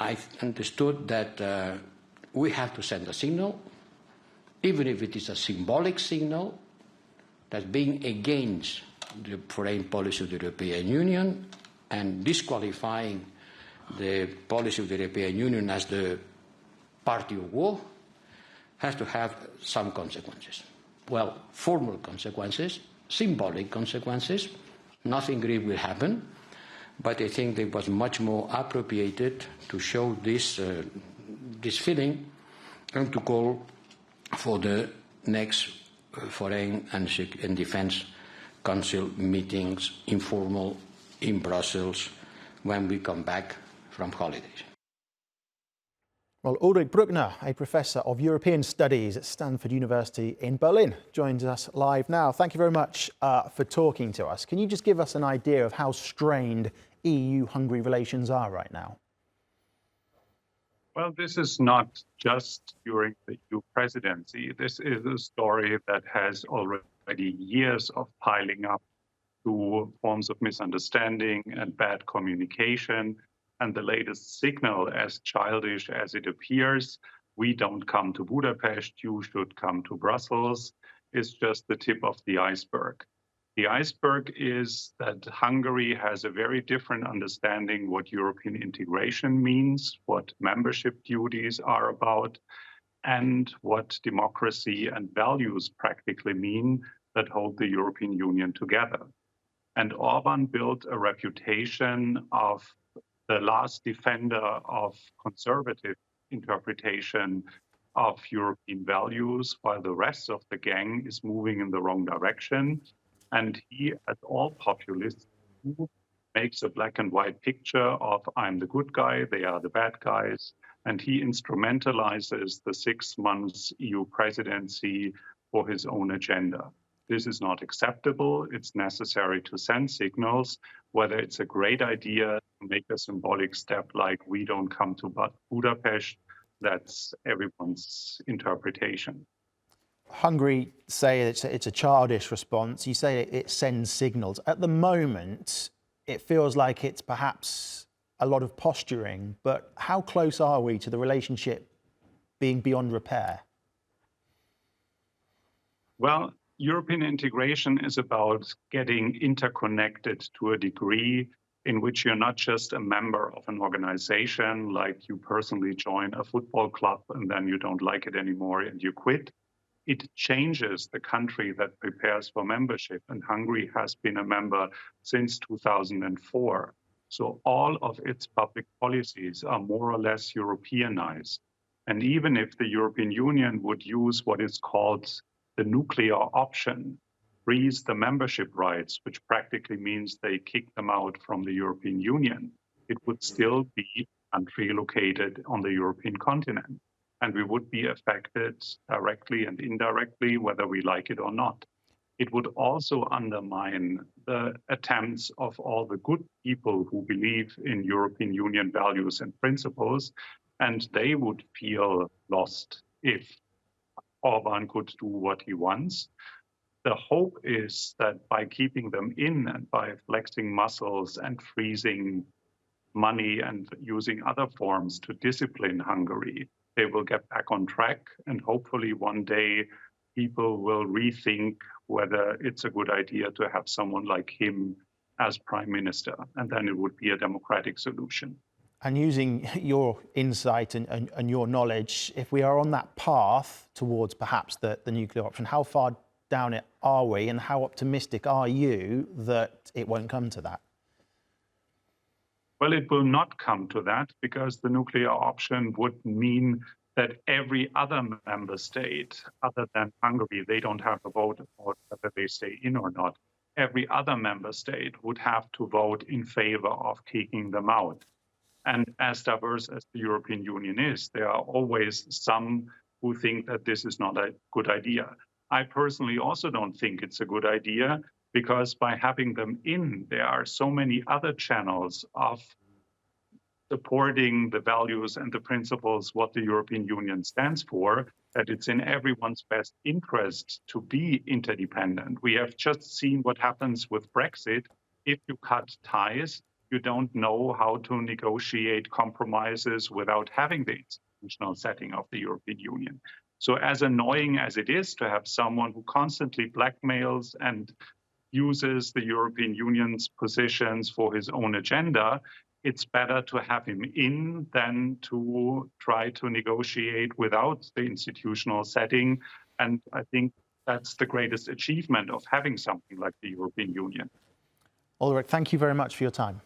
I understood that we have to send a signal, even if it is a symbolic signal, that being against the foreign policy of the European Union and disqualifying the policy of the European Union as the party of war has to have some consequences. Well, formal consequences, symbolic consequences. Nothing grave will happen, but I think it was much more appropriated to show this feeling and to call for the next Foreign and Defence Council meetings, informal, in Brussels, when we come back from holidays. Well, Ulrich Brueckner, a professor of European Studies at Stanford University in Berlin, joins us live now. Thank you very much for talking to us. Can you just give us an idea of how strained EU-Hungary relations are right now? Well, this is not just during the EU presidency. This is a story that has already years of piling up to forms of misunderstanding and bad communication. And the latest signal, as childish as it appears, we don't come to Budapest, you should come to Brussels, is just the tip of the iceberg. The iceberg is that Hungary has a very different understanding what European integration means, what membership duties are about, and what democracy and values practically mean that hold the European Union together. And Orban built a reputation of the last defender of conservative interpretation of European values, while the rest of the gang is moving in the wrong direction. And he, as all populists, makes a black and white picture of I'm the good guy, they are the bad guys. And he instrumentalizes the 6 months EU presidency for his own agenda. This is not acceptable. It's necessary to send signals, whether it's a great idea to make a symbolic step like we don't come to Budapest. That's everyone's interpretation. Hungary say it's a childish response. You say it sends signals. At the moment, it feels like it's perhaps a lot of posturing, but how close are we to the relationship being beyond repair? Well, European integration is about getting interconnected to a degree in which you're not just a member of an organization, like you personally join a football club and then you don't like it anymore and you quit. It changes the country that prepares for membership, and Hungary has been a member since 2004. So all of its public policies are more or less Europeanized. And even if the European Union would use what is called the nuclear option, freeze the membership rights, which practically means they kick them out from the European Union, it would still be a country located on the European continent. And we would be affected directly and indirectly, whether we like it or not. It would also undermine the attempts of all the good people who believe in European Union values and principles, and they would feel lost if Orban could do what he wants. The hope is that by keeping them in and by flexing muscles and freezing money and using other forms to discipline Hungary, they will get back on track, and hopefully one day people will rethink whether it's a good idea to have someone like him as prime minister, and then it would be a democratic solution. And using your insight and your knowledge, if we are on that path towards perhaps the nuclear option, how far down it are we, and how optimistic are you that it won't come to that? Well, it will not come to that, because the nuclear option would mean that every other member state, other than Hungary, they don't have a vote about whether they stay in or not. Every other member state would have to vote in favor of kicking them out. And as diverse as the European Union is, there are always some who think that this is not a good idea. I personally also don't think it's a good idea, because by having them in, there are so many other channels of supporting the values and the principles what the European Union stands for, that it's in everyone's best interest to be interdependent. We have just seen what happens with Brexit. If you cut ties, you don't know how to negotiate compromises without having the institutional setting of the European Union. So as annoying as it is to have someone who constantly blackmails and uses the European Union's positions for his own agenda, it's better to have him in than to try to negotiate without the institutional setting. And I think that's the greatest achievement of having something like the European Union. Ulrich, thank you very much for your time.